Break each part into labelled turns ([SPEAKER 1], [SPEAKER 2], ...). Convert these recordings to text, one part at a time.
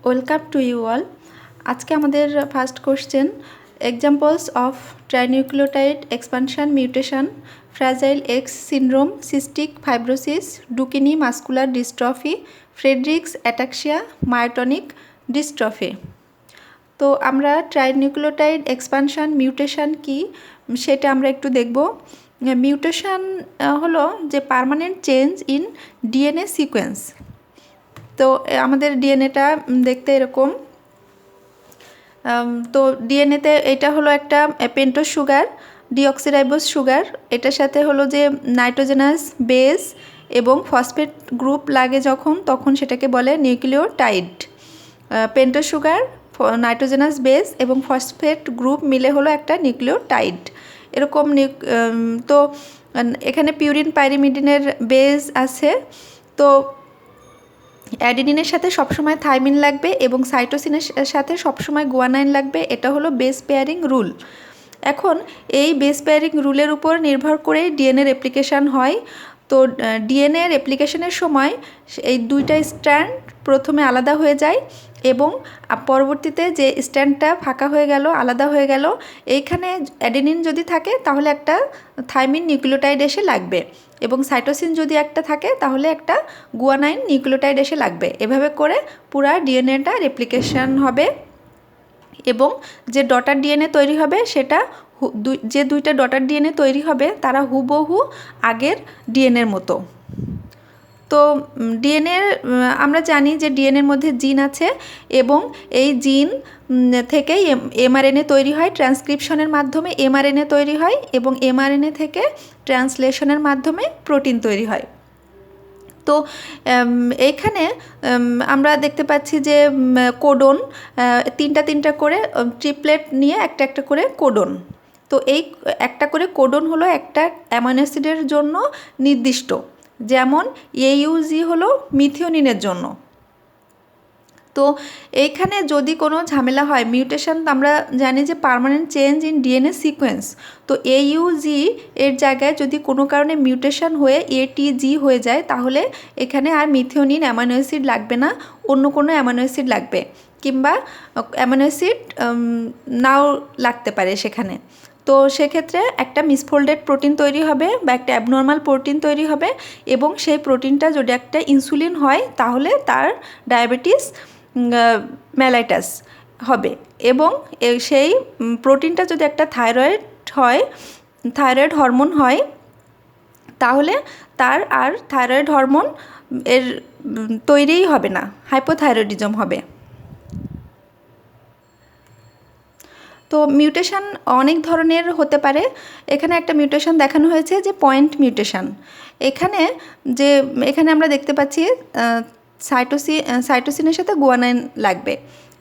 [SPEAKER 1] Welcome to you all. আজকে আমাদের first question, examples of trinucleotide expansion mutation, fragile X syndrome, cystic fibrosis, Duchenne muscular dystrophy, Friedreich's ataxia, myotonic dystrophy. তো আমরা ট্রাইনিউক্লিওটাইড expansion mutation কি সেটা আমরা একটু দেখব। মিউটেশন হলো যে permanent change in DNA sequence. তো আমাদের ডিএনএটা দেখতে এরকম। তো ডিএনএতে এটা হলো একটা পেন্টোজ সুগার, ডিঅক্সিরাইবোজ সুগার, এটার সাথে হলো যে নাইট্রোজেনাস বেস এবং ফসফেট গ্রুপ লাগে তখন সেটাকে বলে nucleotide. Pentose sugar, nitrogenous base এবং ফসফেট গ্রুপ মিলে হলো একটা নিউক্লিওটাইড। এরকম তো এখানে পিউরিন পাইরিমিডিনের বেস আছে। তো অ্যাডেনিনের সাথে সবসময় থাইমিন লাগবে এবং সাইটোসিনের সাথে সবসময় গুয়ানাইন লাগবে। এটা হলো বেস পেয়ারিং রুল। এখন এই বেস পেয়ারিং রুলের উপর নির্ভর করেই ডিএনএ রেপ্লিকেশন হয়। তো ডিএনএ রেপ্লিকেশনের সময় এই দুইটা স্ট্র্যান্ড প্রথমে আলাদা হয়ে যায় এবং পরবর্তীতে যে স্ট্র্যান্ডটা ফাঁকা হয়ে গেল, আলাদা হয়ে গেল, এইখানে অ্যাডেনিন যদি থাকে তাহলে একটা থাইমিন নিউক্লিওটাইড এসে লাগবে এবং সাইটোসিন যদি একটা থাকে তাহলে একটা গুয়ানাইন নিউক্লিওটাইড এসে লাগবে। এভাবে করে পুরা ডিএনএটা রেপ্লিকেশন হবে এবং যে ডটার ডিএনএ তৈরি হবে সেটা যে দুইটা ডটার ডিএনএ তৈরি হবে তারা হুবহু আগের ডিএনএর মতো। তো ডিএনএর আমরা জানি যে ডিএনএর মধ্যে জিন আছে এবং এই জিন থেকেই এমআরএনএ তৈরি হয়, ট্রান্সক্রিপশনের মাধ্যমে এমআরএনএ তৈরি হয় এবং এমআরএনএ থেকে ট্রান্সলেশনের মাধ্যমে প্রোটিন তৈরি হয়। তো এইখানে আমরা দেখতে পাচ্ছি যে কোডন তিনটা করে ট্রিপলেট নিয়ে একটা করে কোডন। তো এই একটা করে কোডন হলো একটা অ্যামাইনো অ্যাসিডের জন্য নির্দিষ্ট, যেমন AUG হলো মিথিওনিনের জন্য। তো এইখানে যদি কোনো ঝামেলা হয়, মিউটেশন আমরা জানি যে permanent change in DNA sequence. তো AUG এর জায়গায় যদি কোনো কারণে মিউটেশন হয়ে ATG হয়ে যায় তাহলে এখানে আর মিথিওনিন অ্যামাইনো অ্যাসিড লাগবে না, অন্য কোনো অ্যামাইনো অ্যাসিড লাগবে, কিংবা অ্যামাইনো অ্যাসিড নাও লাগতে পারে সেখানে। তো সেক্ষেত্রে একটা মিসফোল্ডেড প্রোটিন তৈরি হবে বা একটা অ্যাবনর্মাল প্রোটিন তৈরি হবে এবং সেই প্রোটিনটা যদি একটা ইনসুলিন হয় তাহলে তার ডায়াবেটিস মেলাইটাস হবে এবং সেই প্রোটিনটা যদি একটা থাইরয়েড হরমোন হয় তাহলে তার আর থাইরয়েড হরমোন এর তৈরিই হবে না, হাইপোথাইরয়েডিজম হবে। তো মিউটেশন অনেক ধরনের হতে পারে। এখানে একটা মিউটেশন দেখানো হয়েছে যে পয়েন্ট মিউটেশন। এখানে আমরা দেখতে পাচ্ছি সাইটোসিনের সাথে গুয়ানাইন লাগবে।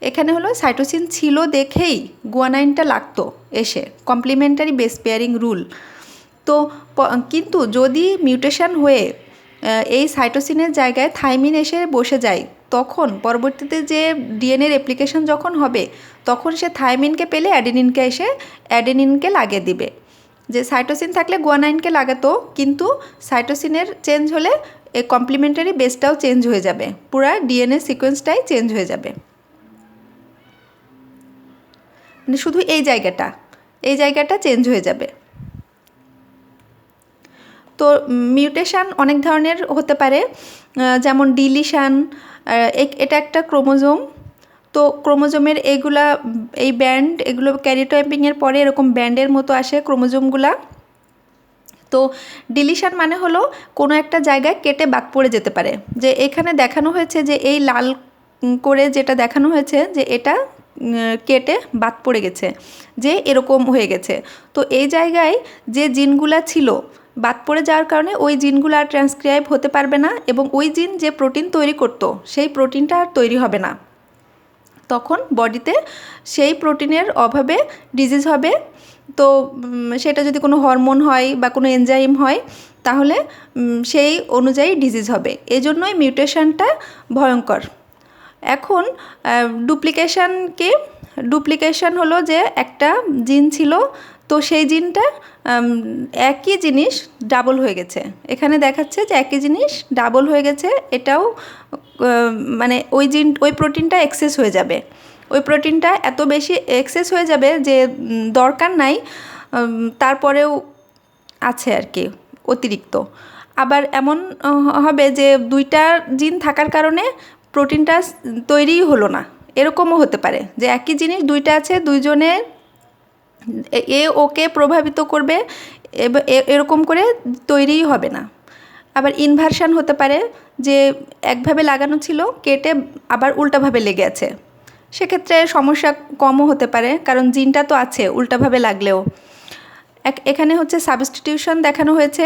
[SPEAKER 1] এখানে হলো সাইটোসিন ছিল দেখেই গুয়ানাইনটা লাগতো এসে, কমপ্লিমেন্টারি বেস পেয়ারিং রুল। তো কিন্তু যদি মিউটেশন হয়ে এই সাইটোসিনের জায়গায় থাইমিন এসে বসে যায় তখন পরবর্তীতে যে ডিএনএ রেপ্লিকেশন যখন হবে তখন সে থাইমিনকে পেলে অ্যাডেনিনকে লাগিয়ে দিবে। যে সাইটোসিন থাকলে গুয়ানাইনকে লাগাতো, কিন্তু সাইটোসিনের চেঞ্জ হলে এই কমপ্লিমেন্টারি বেসটাও চেঞ্জ হয়ে যাবে, পুরা ডিএনএ সিকোয়েন্সটাই চেঞ্জ হয়ে যাবে। মানে শুধু এই জায়গাটা চেঞ্জ হয়ে যাবে। তো মিউটেশন অনেক ধরনের হতে পারে, যেমন ডিলিশান, এটা একটা ক্রোমোজোম। তো ক্রোমোজোমের এই ব্যান্ড এগুলো ক্যারিওটাইপিংয়ের পরে এরকম ব্যান্ডের মতো আসে ক্রোমোজোমগুলা। তো ডিলিশান মানে হলো কোনো একটা জায়গায় কেটে বাদ পড়ে যেতে পারে। যে এখানে দেখানো হয়েছে যে এই লাল করে যেটা দেখানো হয়েছে যে এটা কেটে বাদ পড়ে গেছে, যে এরকম হয়ে গেছে। তো এই জায়গায় যে জিনগুলা ছিল বাদ পড়ে যাওয়ার কারণে ওই জিনগুলো আর ট্রান্সক্রাইব হতে পারবে না এবং ওই জিন যে প্রোটিন তৈরি করতো সেই প্রোটিনটা আর তৈরি হবে না। তখন বডিতে সেই প্রোটিনের অভাবে ডিজিজ হবে। তো সেটা যদি কোনো হরমোন হয় বা কোনো এনজাইম হয় তাহলে সেই অনুযায়ী ডিজিজ হবে। এজন্যই মিউটেশনটা ভয়ঙ্কর। এখন ডুপ্লিকেশন হলো যে একটা জিন ছিল, তো সেই জিনটা একই জিনিস ডাবল হয়ে গেছে, এখানে দেখাচ্ছে যে একই জিনিস ডাবল হয়ে গেছে। এটাও মানে ওই প্রোটিনটা এক্সেস হয়ে যাবে, ওই প্রোটিনটা এত বেশি এক্সেস হয়ে যাবে যে দরকার নাই, তারপরেও আছে আর কি অতিরিক্ত। আবার এমন হবে যে দুইটা জিন থাকার কারণে প্রোটিনটা তৈরিই হলো না, এরকমও হতে পারে যে একই জিনিস দুইটা আছে, দুইজনের ওকে প্রভাবিত করবে, এরকম করে তৈরিই হবে না। আবার ইনভার্সান হতে পারে যে একভাবে লাগানো ছিল, কেটে আবার উল্টাভাবে লেগে আছে, সেক্ষেত্রে সমস্যা কমও হতে পারে, কারণ জিনটা তো আছে উল্টাভাবে লাগলেও। এখানে হচ্ছে সাবস্টিটিউশন দেখানো হয়েছে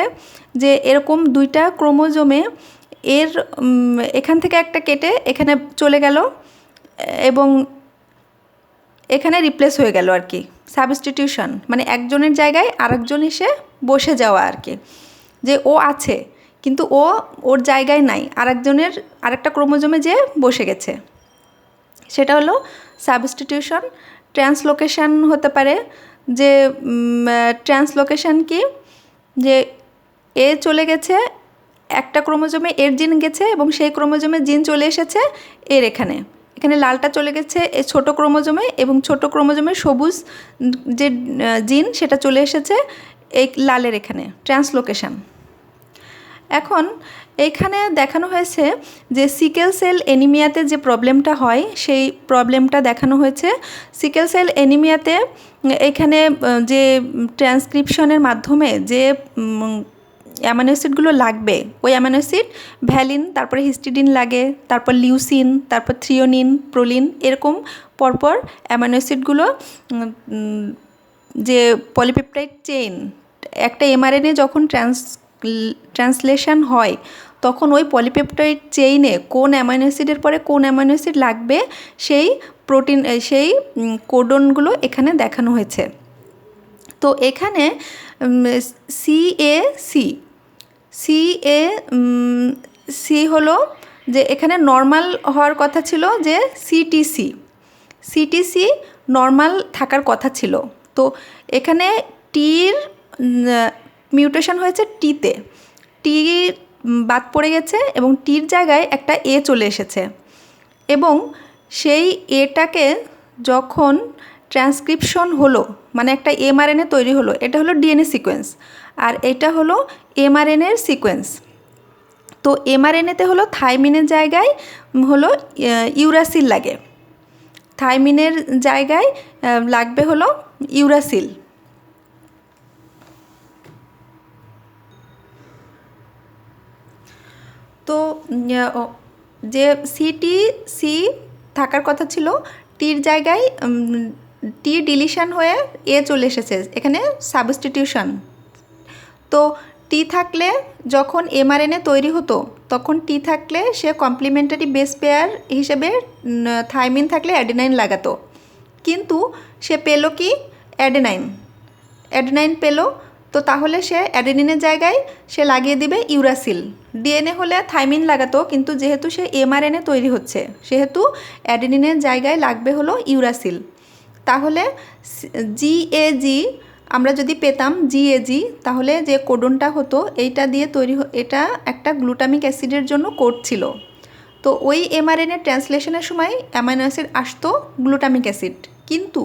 [SPEAKER 1] যে এরকম দুইটা ক্রোমোজোমে এখান থেকে একটা কেটে এখানে চলে গেল এবং এখানে রিপ্লেস হয়ে গেল আর কি। সাবস্টিটিউশন মানে একজনের জায়গায় আরেকজন এসে বসে যাওয়া আর কি, যে ও আছে কিন্তু ওর জায়গায় নাই, আরেকটা ক্রোমোজোমে যে বসে গেছে, সেটা হলো সাবস্টিটিউশন। ট্রান্সলোকেশন হতে পারে, যে ট্রান্সলোকেশন কি, যে এ চলে গেছে একটা ক্রোমোজোমে, এর জিন গেছে এবং সেই ক্রোমোজোমে জিন চলে এসেছে এর এখানে লালটা চলে গেছে এই ছোটো ক্রোমোজোমে, এবং ছোটো ক্রোমোজোমে সবুজ যে জিন সেটা চলে এসেছে এই লালের এখানে, ট্রান্সলোকেশন। এখন এইখানে দেখানো হয়েছে যে সিকেল সেল অ্যানিমিয়াতে যে প্রবলেমটা হয় সেই প্রবলেমটা দেখানো হয়েছে। সিকেল সেল অ্যানিমিয়াতে এখানে যে ট্রান্সক্রিপশনের মাধ্যমে যে অ্যামাইনো অ্যাসিডগুলো লাগবে, ওই অ্যামাইনো অ্যাসিড ভ্যালিন, তারপরে হিস্টিডিন লাগে, তারপর লিউসিন, তারপর থ্রিওনিন, প্রোলিন, এরকম পরপর অ্যামাইনো অ্যাসিডগুলো যে পলিপেপটাইড চেইন, একটা এমআরএনএ যখন ট্রান্সলেশন হয় তখন ওই পলিপেপটাইড চেইনে কোন অ্যামাইনো অ্যাসিডের পরে কোন অ্যামাইনো অ্যাসিড লাগবে সেই প্রোটিন, সেই কোডনগুলো এখানে দেখানো হয়েছে। তো এখানে সি হলো যে এখানে নর্মাল হওয়ার কথা ছিল, যে সিটিসি নর্মাল থাকার কথা ছিল। তো এখানে টির মিউটেশন হয়েছে টিতে, টি বাদ পড়ে গেছে এবং টির জায়গায় একটা এ চলে এসেছে, এবং সেই এটাকে যখন ট্রান্সক্রিপশন হলো মানে একটা এমআরএনএ তৈরি হলো, এটা হলো ডিএনএ সিকোয়েন্স আর এটা হলো এমআরএনএর সিকোয়েন্স। তো এমআরএনএতে হলো থাইমিনের জায়গায় হলো ইউরাসিল লাগে, থাইমিনের জায়গায় লাগবে হলো ইউরাসিল। তো যে সি থাকার কথা ছিল, টির জায়গায় টি ডিলিশন হয়ে এ চলে এসেছে, এখানে সাবস্টিটিউশন। তো টি থাকলে যখন এমআরএনএ তৈরি হতো তখন টি থাকলে সে কমপ্লিমেন্টারি বেস পেয়ার হিসেবে থাইমিন থাকলে অ্যাডেনাইন লাগাতো, কিন্তু সে পেল কি অ্যাডেনাইন পেল। তো তাহলে সে অ্যাডেনিনের জায়গায় সে লাগিয়ে দিবে ইউরাসিল। ডিএনএ হলে থাইমিন লাগাতো, কিন্তু যেহেতু সে এমআরএনএ তৈরি হচ্ছে সেহেতু অ্যাডেনিনের জায়গায় লাগবে হলো ইউরাসিল। তাহলে জিএজি আমরা যদি পেতাম জিএজি, তাহলে যে কোডনটা হতো এইটা দিয়ে তৈরি, এটা একটা গ্লুটামিক অ্যাসিডের জন্য কোড ছিল। তো ওই এমআরএনএ ট্রান্সলেশনের সময় অ্যামাইনো অ্যাসিড আসতো গ্লুটামিক অ্যাসিড, কিন্তু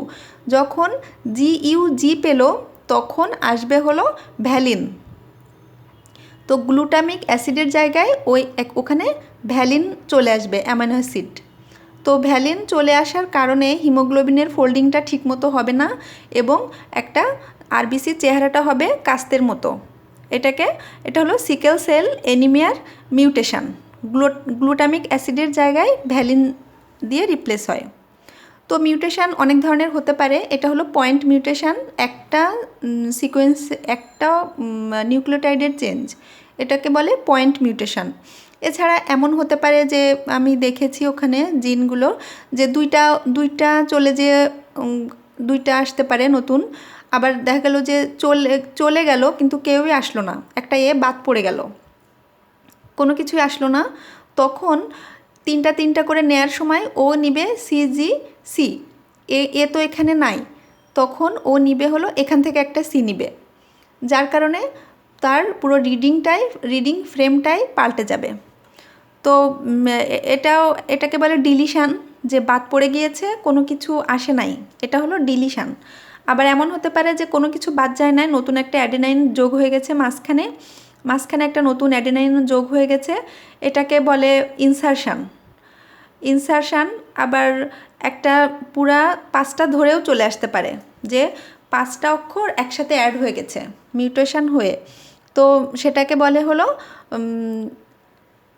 [SPEAKER 1] যখন জিইউজি পেল তখন আসবে হলো ভ্যালিন। তো গ্লুটামিক অ্যাসিডের জায়গায় ওখানে ভ্যালিন চলে আসবে অ্যামাইনো অ্যাসিড। তো ভ্যালিন চলে আসার কারণে হিমোগ্লোবিনের ফোল্ডিংটা ঠিকমতো হবে না এবং একটা আরবিসির চেহারাটা হবে কাস্তের মতো। এটা হলো সিকেল সেল অ্যানিমিয়ার মিউটেশন, গ্লুটামিক অ্যাসিডের জায়গায় ভ্যালিন দিয়ে রিপ্লেস হয়। তো মিউটেশন অনেক ধরনের হতে পারে, এটা হলো পয়েন্ট মিউটেশন, একটা সিকোয়েন্স, একটা নিউক্লিওটাইডের চেঞ্জ, এটাকে বলে পয়েন্ট মিউটেশন। এছাড়া এমন হতে পারে যে আমি দেখেছি ওখানে জিনগুলো যে দুইটা চলে যে দুইটা আসতে পারে নতুন, আবার দেখা গেল যে চলে গেল কিন্তু কেউই আসলো না, একটা বাদ পড়ে গেল, কোনো কিছুই আসলো না। তখন তিনটা করে নেয়ার সময় ও নিবে সিজি, এ তো এখানে নাই, তখন ও নিবে হলো এখান থেকে একটা সি নিবে, যার কারণে তার পুরো রিডিং ফ্রেমটাই পাল্টে যাবে। তো এটাকে বলে ডিলিশান, যে বাদ পড়ে গিয়েছে, কোনো কিছু আসে নাই, এটা হলো ডিলিশান। আবার এমন হতে পারে যে কোনো কিছু বাদ যায় না, নতুন একটা অ্যাডেনাইন যোগ হয়ে গেছে মাঝখানে একটা নতুন অ্যাডেনাইন যোগ হয়ে গেছে, এটাকে বলে ইনসারশান। আবার একটা পুরা 5টা ধরেও চলে আসতে পারে, যে 5টা অক্ষর একসাথে অ্যাড হয়ে গেছে মিউটেশন হয়ে, তো সেটাকে বলে হলো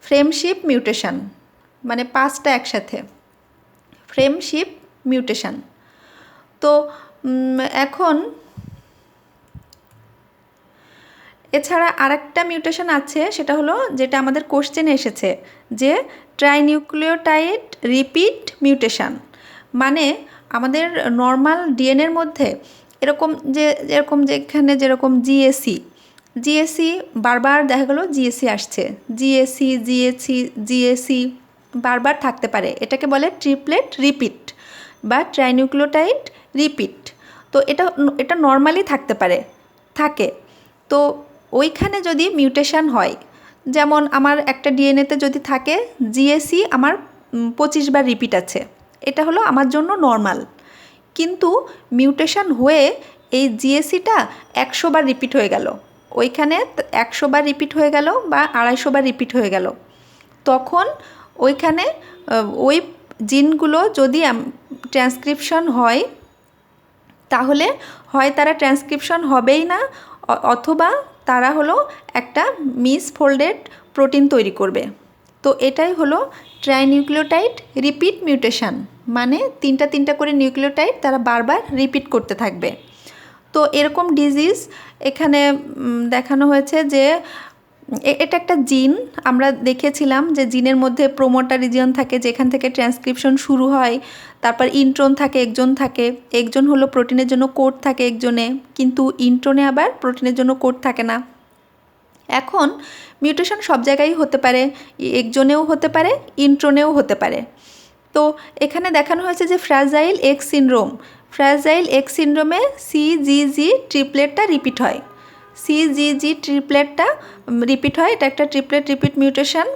[SPEAKER 1] ফ্রেমশিপ মিউটেশন, মানে 5টা একসাথে, ফ্রেমশিপ মিউটেশন। তো এখন এছাড়া আরেকটা মিউটেশন আছে, সেটা হলো যেটা আমাদের কোশ্চেনে এসেছে, যে ট্রাইনিউক্লিওটাইড রিপিট মিউটেশন। মানে আমাদের নর্মাল ডিএনএর মধ্যে যেরকম যেরকম জিএসি বারবার দেখা গেলো জিএসি আসছে, জিএসি বারবার থাকতে পারে, এটাকে বলে ট্রিপলেট রিপিট বা ট্রাইনিউক্লিওটাইড রিপিট। তো এটা নর্মালি থাকে। তো ওইখানে যদি মিউটেশন হয়, যেমন আমার একটা ডিএনএতে যদি থাকে জিএসি আমার 25 বার রিপিট আছে, এটা হলো আমার জন্য নর্মাল। কিন্তু মিউটেশন হয়ে এই জিএসিটা 100 বার রিপিট হয়ে গেল, ওইখানে 100 বার রিপিট হয়ে গেল বা 250 বার রিপিট হয়ে গেল, তখন ওইখানে ওই জিনগুলো যদি ট্রান্সক্রিপশন হয়, তাহলে হয় তারা ট্রান্সক্রিপশন হবেই না, অথবা তারা হলো একটা মিসফোল্ডেড প্রোটিন তৈরি করবে। তো এটাই হলো ট্রাইনিউক্লিওটাইড রিপিট মিউটেশন, মানে 3টা করে নিউক্লিওটাইড তারা বারবার রিপিট করতে থাকবে। তো এরকম ডিজিজ এখানে দেখানো হয়েছে যে এটা একটা জিন, আমরা দেখেছিলাম যে জিনের মধ্যে প্রোমোটার রিজিয়ন থাকে, যেখান থেকে ট্রান্সক্রিপশন শুরু হয়, তারপর ইন্ট্রন থাকে, একজন হলো প্রোটিনের জন্য কোড থাকে একজনে, কিন্তু ইন্ট্রনে আবার প্রোটিনের জন্য কোড থাকে না। এখন মিউটেশন সব জায়গায় হতে পারে, একজনেও হতে পারে, ইন্ট্রনেও হতে পারে। তো এখানে দেখানো হয়েছে যে ফ্র্যাজাইল এক্স সিনড্রোমে সিজিজি ট্রিপলেটটা রিপিট হয়, এটা একটা ট্রিপলেট রিপিট মিউটেশন।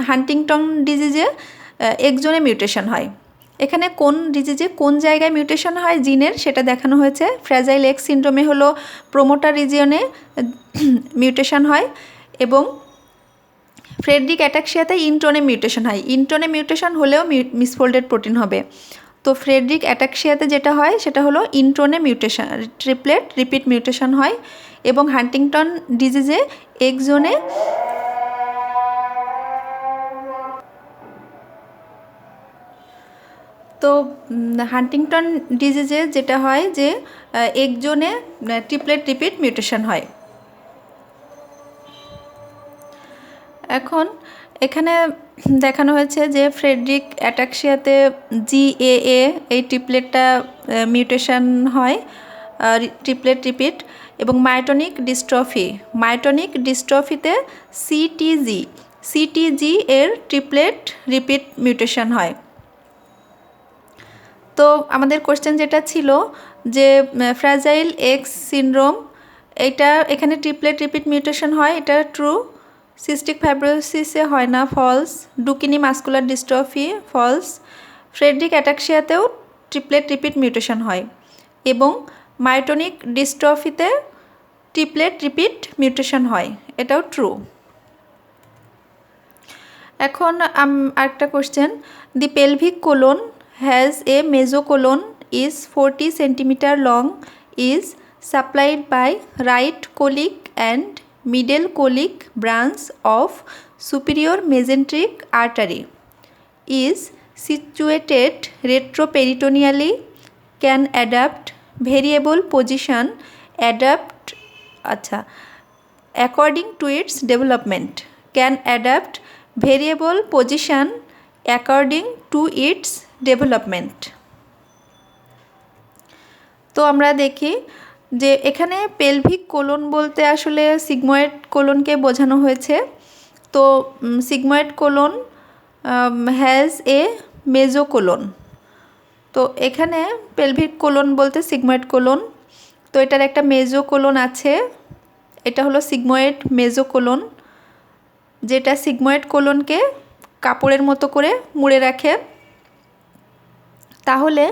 [SPEAKER 1] হান্টিংটন ডিজিজে একজনে মিউটেশন হয়। এখানে কোন ডিজিজে কোন জায়গায় মিউটেশন হয় জিনের, সেটা দেখানো হয়েছে। ফ্র্যাজাইল এক্স সিনড্রোমে হলো প্রোমোটার রিজিয়নে মিউটেশন হয়, এবং ফ্রেডরিক অ্যাটাক্সিয়াতে ইন্ট্রনে মিউটেশন হয়। ইন্ট্রনে মিউটেশন হলেও মিসফোল্ডেড প্রোটিন হবে। তো ফ্রেডরিক অ্যাটাক্সিয়াতে যেটা হয় সেটা হলো ইন্ট্রনে মিউটেশন, ট্রিপলেট রিপিট মিউটেশন হয়, এবং হান্টিংটন ডিজিজে একজনে তো হান্টিংটন ডিজিজে যেটা হয় যে একজনে ট্রিপলেট রিপিট মিউটেশন হয়। এখন এখানে দেখানো হয়েছে যে ফ্রেডরিক অ্যাটাক্সিয়াতে জিএএ এই ট্রিপলেটটা মিউটেশন হয়, ট্রিপলেট রিপিট, এবং মায়োটনিক ডিস্ট্রফিতে সিটিজি এর ট্রিপলেট রিপিট মিউটেশন হয়। তো আমাদের কোশ্চেন যেটা ছিল যে ফ্র্যাজাইল এক্স সিনড্রোম, এখানে ট্রিপলেট রিপিট মিউটেশন হয়, এটা ট্রু। সিস্টিক ফাইব্রোসিসে হয় না, false. Duchenne muscular dystrophy, false. Friedreich অ্যাটাক্সিয়াতেও ট্রিপলেট রিপিট মিউটেশন হয়, এবং মায়োটনিক ডিস্ট্রফিতে ট্রিপলেট রিপিট মিউটেশন হয়, এটাও ট্রু। এখন আরেকটা question, the pelvic colon has a mesocolon is 40 cm long, is supplied by right colic and middle colic branch of superior mesenteric artery, is situated retroperitoneally, can adapt variable position according to its development, can adapt variable position according to its development. তো আমরা দেখি যে এখানে pelvic colon বলতে আসলে sigmoid কোলনকে বোঝানো হয়েছে। তো সিগময়েড কোলন হ্যাজ এ মেজোকোলন, তো এখানে পেলভিক কোলন বলতে সিগময়েড কোলন, তো এটার একটা মেজো কোলন আছে, এটা হলো সিগময়েড মেজো কোলন, যেটা সিগময়েড কোলনকে কাপড়ের মতো করে মুড়ে রাখে। তাহলে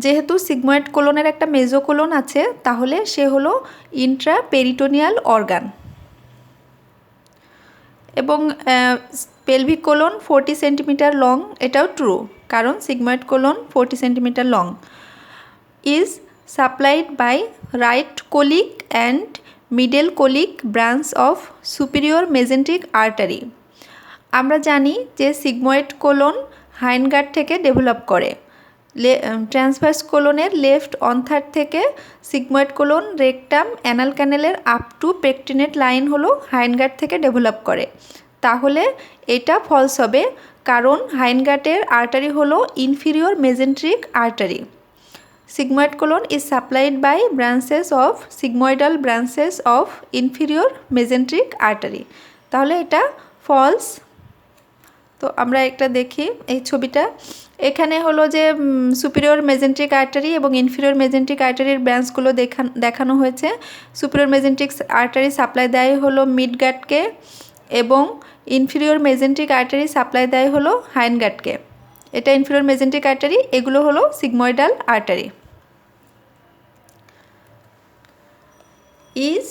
[SPEAKER 1] যেহেতু সিগময়েড কোলনের একটা মেজো কোলন আছে, তাহলে সে হলো ইন্ট্রাপেরিটোনিয়াল অর্গান। এবং পেলভিক কোলন 40 সেন্টিমিটার লং, এটাও ট্রু, কারণ sigmoid colon 40 centimetre long. Is supplied by right colic and middle colic branch of superior mesenteric artery. আমরা জানি যে সিগময়েড কোলন হাইনগার্ড থেকে ডেভেলপ করে, ট্রান্সভার্স কোলনের লেফট অন্থার থেকে সিগময়েড কোলন রেকটাম অ্যানাল ক্যানেলের আপ টু পেকটিনেট লাইন হলো হাইনগার্ড থেকে ডেভেলপ করে। তাহলে এটা ফলস হবে, কারণ হাইনগার্ডের আর্টারি হলো inferior mesenteric artery. sigmoid colon is supplied by branches of sigmoidal branches of inferior mesenteric artery, তাহলে এটা ফলস। তো আমরা একটা দেখি এই ছবিটা, এখানে হলো যে সুপিরিয়র মেজেন্ট্রিক আর্টারি এবং ইনফিরিয়র মেজেন্ট্রিক আর্টারির ব্রাঞ্চগুলো দেখানো হয়েছে। সুপিরিয়র মেজেন্ট্রিক আর্টারি সাপ্লাই দেয় হলো মিডগার্ডকে এবং ইনফিরিয়র মেজেন্ট্রিক আর্টারি সাপ্লাই দেয় হলো হাইনগার্ডকে। এটা ইনফিরিয়র মেজেন্ট্রিক আর্টারি, এগুলো হলো সিগময়েডাল আর্টারি। ইজ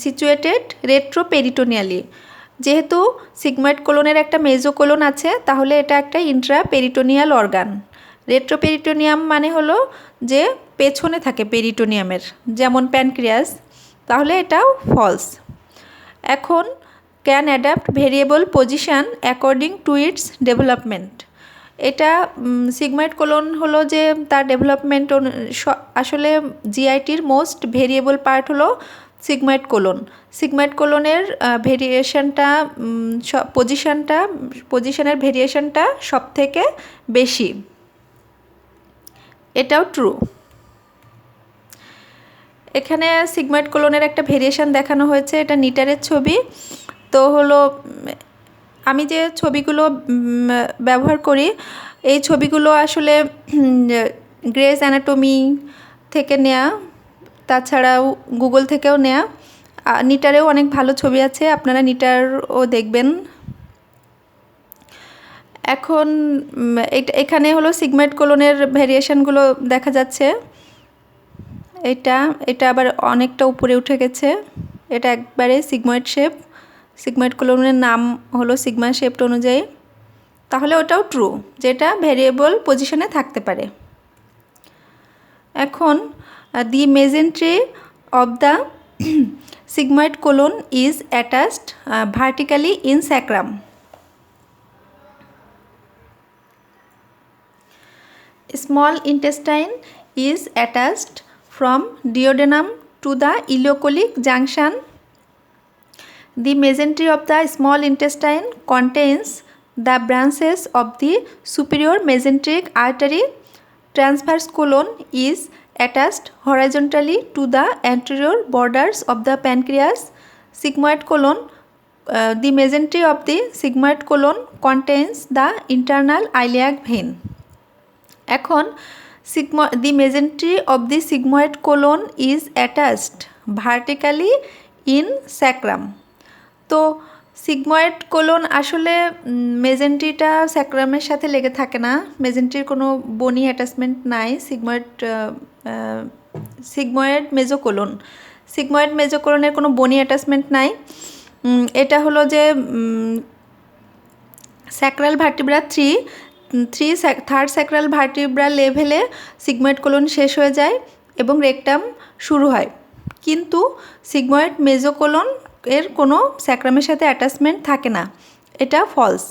[SPEAKER 1] সিচুয়েটেড রেট্রোপেরিটোনিয়ালি, যেহেতু সিগময়েড কোলনের একটা মেজো কোলন আছে, তাহলে এটা একটা ইন্ট্রাপেরিটোনিয়াল অর্গান। রেট্রোপেরিটোনিয়াম মানে হলো যে পেছনে থাকে পেরিটোনিয়ামের, যেমন প্যানক্রিয়াস, তাহলে এটাও ফলস। এখন can adapt variable position according to its development. এটা সিগময়েড কোলন হলো যে তার ডেভেলপমেন্ট আসলে জিআইটির মোস্ট ভেরিয়েবল পার্ট হলো সিগময়েড কোলন। সিগময়েড কোলনের ভেরিয়েশনটা পজিশনের ভেরিয়েশনটা সব থেকে বেশি, এটাও ট্রু। এখানে সিগময়েড কোলনের একটা ভেরিয়েশন দেখানো হয়েছে, এটা নিটারের ছবি। তো হলো আমি যে ছবিগুলো ব্যবহার করি, এই ছবিগুলো আসলে গ্রেস অ্যানাটমি থেকে নেয়া, তাছাড়াও গুগল থেকেও নেয়া। নিটারেও অনেক ভালো ছবি আছে, আপনারা নিটারও দেখবেন। এখন এখানে হলো সিগময়েড কোলনের ভেরিয়েশনগুলো দেখা যাচ্ছে। এটা আবার অনেকটা উপরে উঠে গেছে, এটা একবারে সিগময়েড শেপ। সিগময়েড কোলনের নাম হলো সিগমা শেপড অনুযায়ী, তাহলে ওটাও ট্রু, যেটা ভেরিয়েবল পজিশনে থাকতে পারে। এখন the mesentery of the sigmoid colon is attached vertically in sacrum. Small intestine is attached from duodenum to the ileocolic junction. The mesentery of the small intestine contains the branches of the superior mesenteric artery. Transverse colon is attached horizontally to the anterior borders of the pancreas. Sigmoid colon, the mesentery of the sigmoid colon contains the internal iliac vein. এখন the mesentery of the sigmoid colon is attached vertically in sacrum. তো sigmoid colon আসলে মেজেন্ট্রিটা স্যাক্রামের সাথে লেগে থাকে না, মেজেন্ট্রির কোনো বনি attachment নাই। সিগময়েড মেজোকোলনের কোনো বনি অ্যাটাচমেন্ট নাই। এটা হলো যে sacral vertebra third sacral vertebra লেভেলে সিগময়েড কোলন শেষ হয়ে যায় এবং রেকটাম শুরু হয়, কিন্তু সিগময়েড মেজোকোলন এর কোনো স্যাক্রামের সাথে অ্যাটাচমেন্ট থাকে না, এটা ফলস।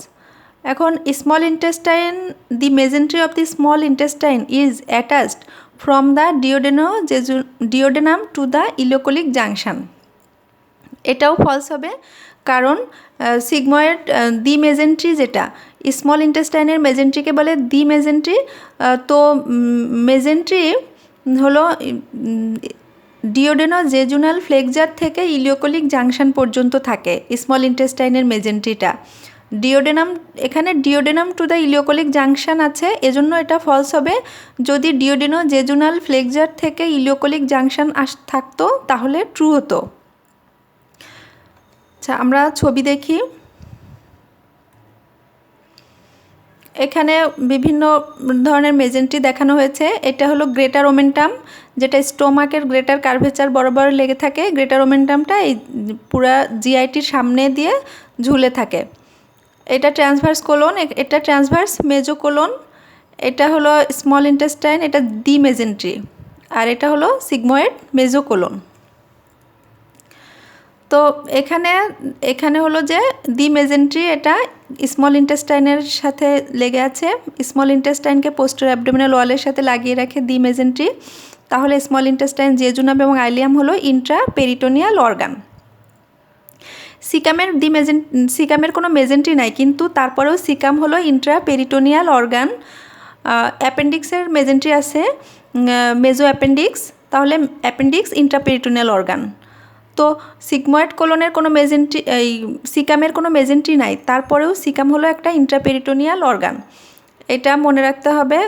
[SPEAKER 1] এখন small intestine, the mesentery of the small intestine is attached from the duodenum to the ileocolic junction, এটাও ফলস হবে, কারণ সিগময়েড দি মেজেন্ট্রি যেটা স্মল ইন্টেস্টাইনের মেজেন্ট্রিকে বলে দি মেজেন্ট্রি। তো মেজেন্ট্রি হলো ডিওডেনোজেজুনাল ফ্লেক্সার থেকে ইলিওকোলিক জাংশন পর্যন্ত থাকে স্মল ইন্টেস্টাইনের মেজেন্ট্রিটা, ডিওডেনাম, এখানে ডিওডেনাম টু দ্য ইলিওকোলিক জাংশন আছে, এজন্য এটা ফলস হবে। যদি ডিওডেনো জেজুনাল ফ্লেক্সার থেকে ইলিওকোলিক জাংশন থাকতো তাহলে ট্রু হতো। আচ্ছা, আমরা ছবি দেখি। এখানে বিভিন্ন ধরনের মেজেন্টি দেখানো হয়েছে। এটা হলো গ্রেটার ওমেন্টাম, যেটা স্টোমাকের গ্রেটার কার্ভেচার বরাবর লেগে থাকে। গ্রেটার ওমেন্টামটা এই পুরা জিআইটির সামনে দিয়ে ঝুলে থাকে। এটা ট্রান্সভার্স কোলন, এটা ট্রান্সভার্স মেজোকোলন। এটা হলো স্মল ইন্টেস্টাইন, এটা ডি মেজেন্ট্রি। আর এটা হলো সিগময়েড মেজোকোলন। তো এখানে হলো যে দি মেজেন্ট্রি, এটা স্মল ইন্টেস্টাইনের সাথে লেগে আছে। স্মল ইন্টেস্টাইনকে পোস্টার অ্যাবডোমিনাল ওয়ালের সাথে লাগিয়ে রাখে দি মেজেন্ট্রি। তাহলে স্মল ইন্টেস্টাইন, জেজুনাম এবং আইলিয়াম হলো ইন্ট্রা পেরিটোনিয়াল অর্গান। সিকামের কোনো মেজেন্ট্রি নাই, কিন্তু তারপরেও সিকাম হলো ইন্ট্রা পেরিটোনিয়াল অর্গান। অ্যাপেন্ডিক্সের মেজেন্ট্রি আছে, মেজো অ্যাপেন্ডিক্স, তাহলে অ্যাপেন্ডিক্স ইন্ট্রা পেরিটোনিয়াল অর্গান। তো সিগময়েড কোলনের কোনো মেজেন্ট্রি, এই সিকামের কোনো মেজেন্ট্রি নাই, তারপরেও সিকাম হলো একটা ইন্ট্রাপেরিটোনিয়াল অর্গান। এটা মনে রাখতে হবে,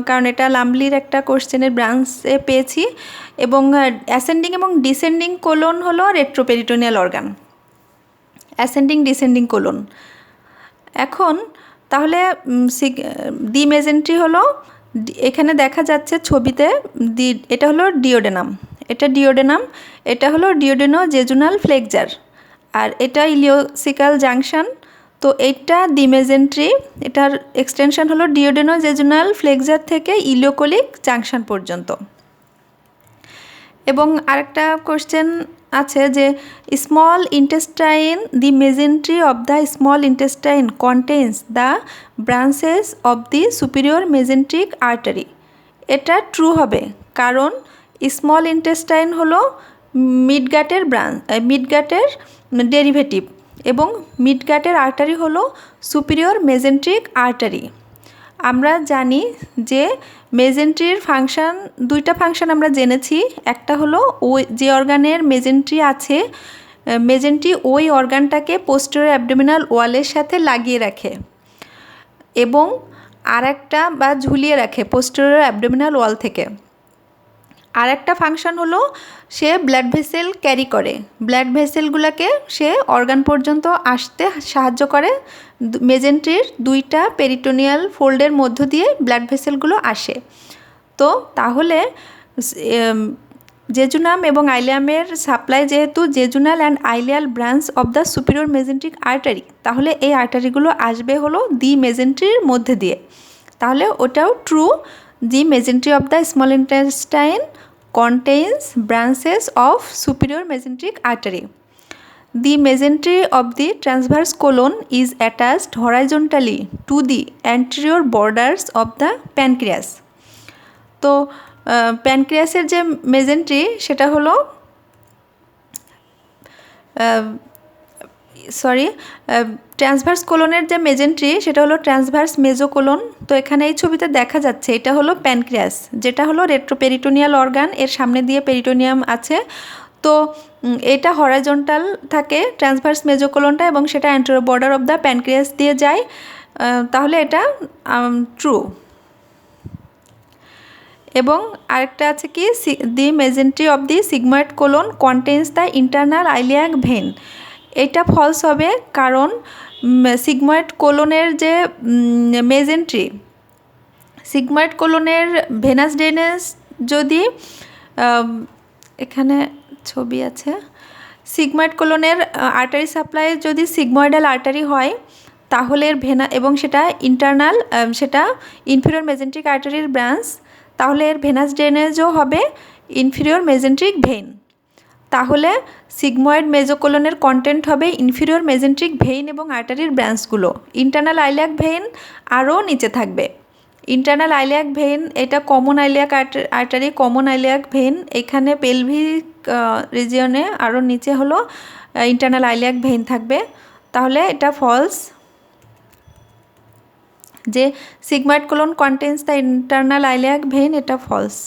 [SPEAKER 1] কারণ এটা লাম্বলির একটা কোশ্চেনের ব্রাঞ্চে পেয়েছি। এবং অ্যাসেন্ডিং এবং ডিসেন্ডিং কোলন হলো retroperitoneal organ, ascending descending colon. এখন তাহলে দি মেজেন্ট্রি হলো, এখানে দেখা যাচ্ছে ছবিতে, এটা হলো ডিওডেনাম, এটা ডিওডেনাম, এটা হলো ডিওডেনো জেজুনাল ফ্লেক্সার, আর এটা ইলিওসিকাল জাংশন। তো এইটা দি মেজেন্ট্রি, এটার এক্সটেনশন হলো ডিওডেনো জেজুনাল ফ্লেক্সার থেকে ইলিওকোলিক জাংশন পর্যন্ত। এবং আরেকটা কোশ্চেন আছে যে small intestine, the mesentery of the small intestine contains the branches of the superior mesenteric artery. এটা ট্রু হবে, কারণ স্মল ইন্টেস্টাইন হলো মিডগাটের মিডগাটের ডেরিভেটিভ, এবং মিডগাটের আর্টারি হলো সুপিরিয়র মেজেন্ট্রিক আর্টারি। আমরা জানি যে মেজেন্ট্রির ফাংশন, দুইটা ফাংশন আমরা জেনেছি। একটা হলো ওই যে অর্গানের মেজেন্ট্রি আছে, মেজেন্ট্রি ওই অর্গানটাকে পোস্টেরিয়র অ্যাবডোমিনাল ওয়ালের সাথে লাগিয়ে রাখে, এবং আরেকটা বা ঝুলিয়ে রাখে পোস্টেরিয়র অ্যাবডোমিনাল ওয়াল থেকে। আর একটা ফাংশন হলো সে ব্লাড ভেসেল ক্যারি করে, ব্লাড ভেসেলগুলোকে সে অর্গান পর্যন্ত আসতে সাহায্য করে। মেজেন্ট্রির দুইটা পেরিটোনিয়াল ফোল্ডের মধ্য দিয়ে ব্লাড ভেসেলগুলো আসে। তো তাহলে জেজুনাম এবং আইলিয়ামের সাপ্লাই যেহেতু jejunal and ileal branch of the superior mesenteric artery, তাহলে এই আর্টারিগুলো আসবে হলো দি মেজেন্ট্রির মধ্যে দিয়ে। তাহলে ওটাও true, the mesentery of the small intestine contains branches of superior mesenteric artery. The mesentery of the transverse colon is attached horizontally to the anterior borders of the pancreas. তো প্যানক্রিয়াসের যে মেজেন্ট্রি সেটা হলো ট্রান্সভার্স কোলনের যে মেজেন্ট্রি সেটা হলো ট্রান্সভার্স মেজোকোলন। তো এখানে এই ছবিতে দেখা যাচ্ছে এটা হলো প্যানক্রিয়াস, যেটা হলো রেট্রোপেরিটোনিয়াল অর্গান, এর সামনে দিয়ে পেরিটোনিয়াম আছে। তো এটা হরাইজন্টাল থাকে ট্রান্সভার্স মেজোকোলনটা, এবং সেটা anterior border of the pancreas দিয়ে যায়। তাহলে এটা ট্রু। এবং আরেকটা আছে কি, the mesentery of the sigmoid colon contains the internal iliac vein. এটা ফলস হবে, কারণ সিগময়েড কোলনের যে মেজেন্ট্রি, সিগময়েড কোলনের ভেনাস ড্রেনেজ, যদি এখানে ছবি আছে, সিগময়েড কোলনের আর্টারি সাপ্লাই যদি সিগময়েডাল আর্টারি হয়, তাহলে এর ভেনা, এবং সেটা ইন্টারনাল, সেটা ইনফিরিয়র মেজেন্ট্রিক আর্টারির ব্রাঞ্চ, তাহলে এর ভেনাস ড্রেনেজও হবে ইনফিরিয়র মেজেন্ট্রিক ভেইন। তাহলে সিগময়েড মেজোকোলনের কন্টেন্ট হবে ইনফিরিয়র মেজেন্ট্রিক ভেইন এবং আর্টারির ব্রাঞ্চগুলো। ইন্টারনাল আইলিয়াক ভেইন আরও নিচে থাকবে। ইন্টারনাল আইলিয়াক ভেইন, এটা common iliac artery, common iliac vein, এখানে পেলভিক রিজিয়নে আরও নিচে হলো ইন্টারনাল আইলিয়াক ভেইন থাকবে। তাহলে এটা ফলস, যে sigmoid colon contains the internal iliac vein, এটা ফলস।